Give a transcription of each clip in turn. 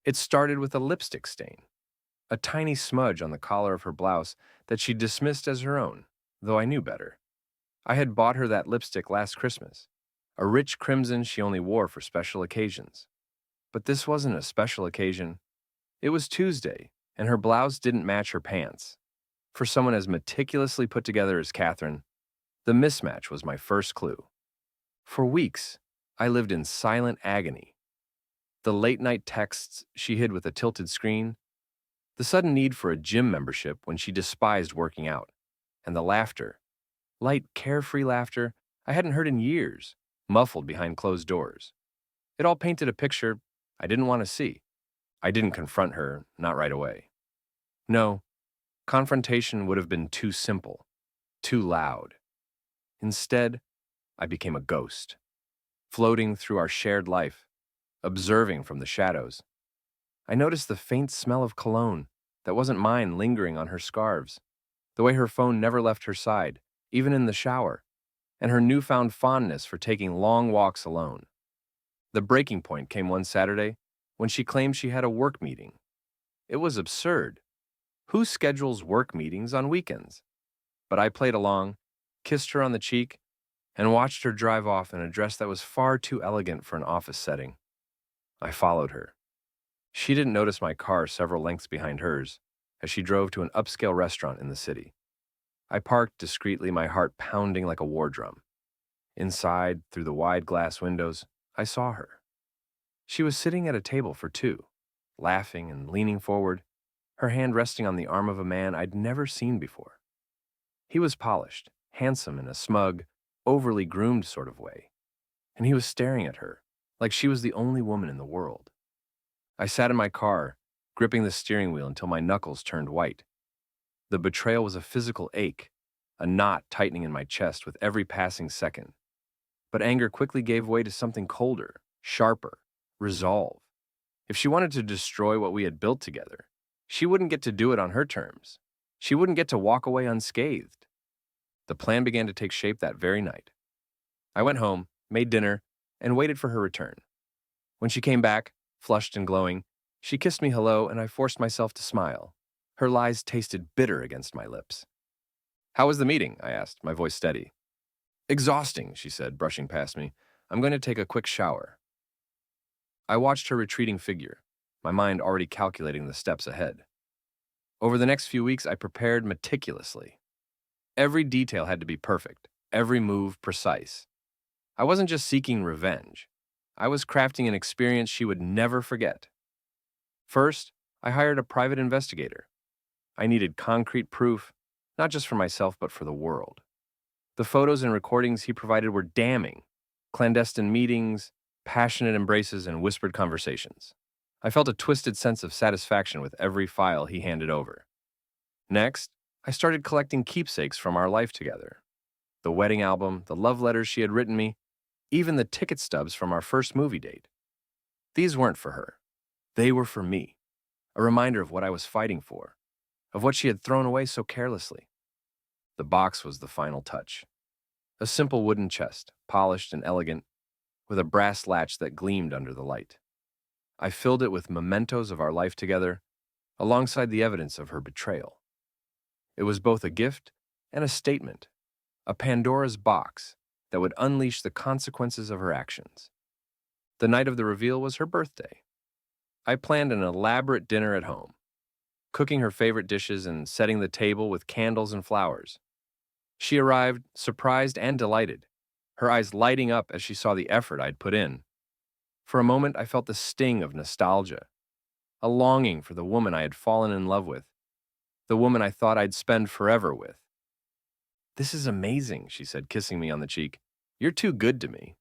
It started with a lipstick stain, a tiny smudge on the collar of her blouse that she dismissed as her own, though I knew better. I had bought her that lipstick last Christmas, a rich crimson she only wore for special occasions. But this wasn't a special occasion. It was Tuesday, and her blouse didn't match her pants. For someone as meticulously put together as Katherine, the mismatch was my first clue. For weeks, I lived in silent agony. The late-night texts she hid with a tilted screen, the sudden need for a gym membership when she despised working out, and the laughter, light, carefree laughter I hadn't heard in years, muffled behind closed doors. It all painted a picture I didn't want to see. I didn't confront her, not right away. No, confrontation would have been too simple, too loud. Instead, I became a ghost, floating through our shared life, observing from the shadows. I noticed the faint smell of cologne that wasn't mine lingering on her scarves, the way her phone never left her side, even in the shower, and her newfound fondness for taking long walks alone. The breaking point came one Saturday when she claimed she had a work meeting. It was absurd. Who schedules work meetings on weekends? But I played along, kissed her on the cheek, and watched her drive off in a dress that was far too elegant for an office setting. I followed her. She didn't notice my car several lengths behind hers as she drove to an upscale restaurant in the city. I parked discreetly, my heart pounding like a war drum. Inside, through the wide glass windows, I saw her. She was sitting at a table for two, laughing and leaning forward, her hand resting on the arm of a man I'd never seen before. He was polished, handsome in a smug, overly groomed sort of way, and he was staring at her like she was the only woman in the world. I sat in my car, gripping the steering wheel until my knuckles turned white. The betrayal was a physical ache, a knot tightening in my chest with every passing second. But anger quickly gave way to something colder, sharper, resolve. If she wanted to destroy what we had built together, she wouldn't get to do it on her terms. She wouldn't get to walk away unscathed. The plan began to take shape that very night. I went home, made dinner, and waited for her return. When she came back, flushed and glowing, she kissed me hello, and I forced myself to smile. Her lies tasted bitter against my lips. "How was the meeting?" I asked, my voice steady. "Exhausting," she said, brushing past me. "I'm going to take a quick shower." I watched her retreating figure, my mind already calculating the steps ahead. Over the next few weeks, I prepared meticulously. Every detail had to be perfect, every move precise. I wasn't just seeking revenge. I was crafting an experience she would never forget. First, I hired a private investigator. I needed concrete proof, not just for myself, but for the world. The photos and recordings he provided were damning. Clandestine meetings, passionate embraces, and whispered conversations. I felt a twisted sense of satisfaction with every file he handed over. Next, I started collecting keepsakes from our life together. The wedding album, the love letters she had written me, even the ticket stubs from our first movie date. These weren't for her. They were for me, a reminder of what I was fighting for, of what she had thrown away so carelessly. The box was the final touch. A simple wooden chest, polished and elegant, with a brass latch that gleamed under the light. I filled it with mementos of our life together, alongside the evidence of her betrayal. It was both a gift and a statement, a Pandora's box that would unleash the consequences of her actions. The night of the reveal was her birthday. I planned an elaborate dinner at home, cooking her favorite dishes and setting the table with candles and flowers. She arrived, surprised and delighted, her eyes lighting up as she saw the effort I'd put in. For a moment, I felt the sting of nostalgia, a longing for the woman I had fallen in love with, the woman I thought I'd spend forever with. "This is amazing," she said, kissing me on the cheek. "You're too good to me."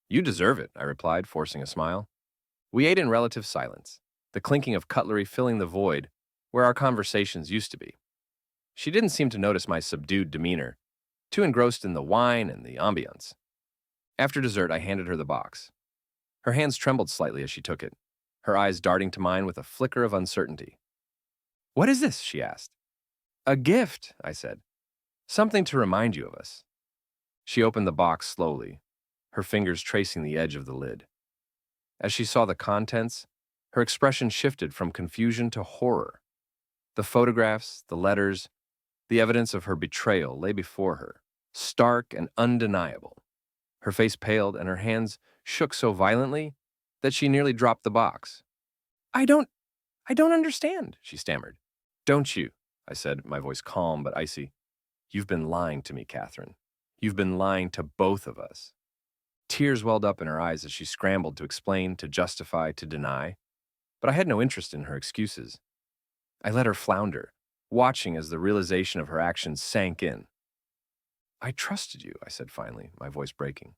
"You deserve it," I replied, forcing a smile. We ate in relative silence, the clinking of cutlery filling the void where our conversations used to be. She didn't seem to notice my subdued demeanor, too engrossed in the wine and the ambiance. After dessert, I handed her the box. Her hands trembled slightly as she took it, her eyes darting to mine with a flicker of uncertainty. "What is this?" she asked. "A gift," I said. "Something to remind you of us." She opened the box slowly, her fingers tracing the edge of the lid. As she saw the contents, Her expression shifted from confusion to horror. The photographs, the letters, the evidence of her betrayal lay before her, stark and undeniable. Her face paled and her hands shook so violently that she nearly dropped the box. I don't, I don't understand, she stammered. Don't you? I said, my voice calm but icy. You've been lying to me, Catherine. You've been lying to both of us. Tears welled up in her eyes as she scrambled to explain, to justify, to deny. But I had no interest in her excuses. I let her flounder, watching as the realization of her actions sank in. I trusted you, I said finally, my voice breaking.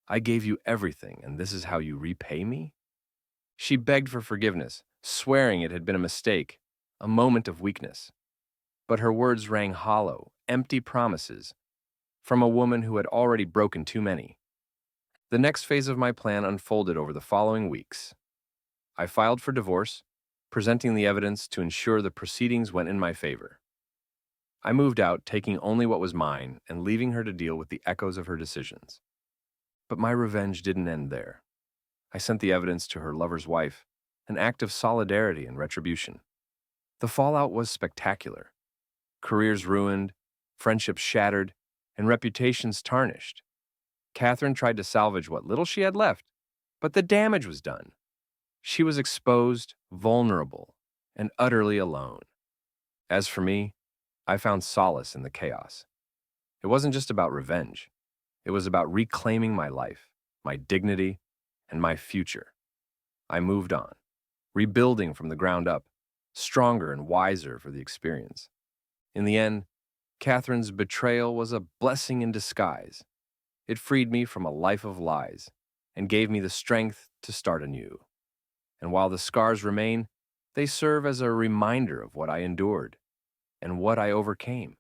I gave you everything, and this is how you repay me? She begged for forgiveness, swearing it had been a mistake, a moment of weakness. But her words rang hollow, empty promises from a woman who had already broken too many. The next phase of my plan unfolded over the following weeks. I filed for divorce, presenting the evidence to ensure the proceedings went in my favor. I moved out, taking only what was mine and leaving her to deal with the echoes of her decisions. But my revenge didn't end there. I sent the evidence to her lover's wife, an act of solidarity and retribution. The fallout was spectacular. Careers ruined, friendships shattered, and reputations tarnished. Catherine tried to salvage what little she had left, but the damage was done. She was exposed, vulnerable, and utterly alone. As for me, I found solace in the chaos. It wasn't just about revenge. It was about reclaiming my life, my dignity, and my future. I moved on, rebuilding from the ground up, stronger and wiser for the experience. In the end, Catherine's betrayal was a blessing in disguise. It freed me from a life of lies and gave me the strength to start anew. And while the scars remain, they serve as a reminder of what I endured and what I overcame.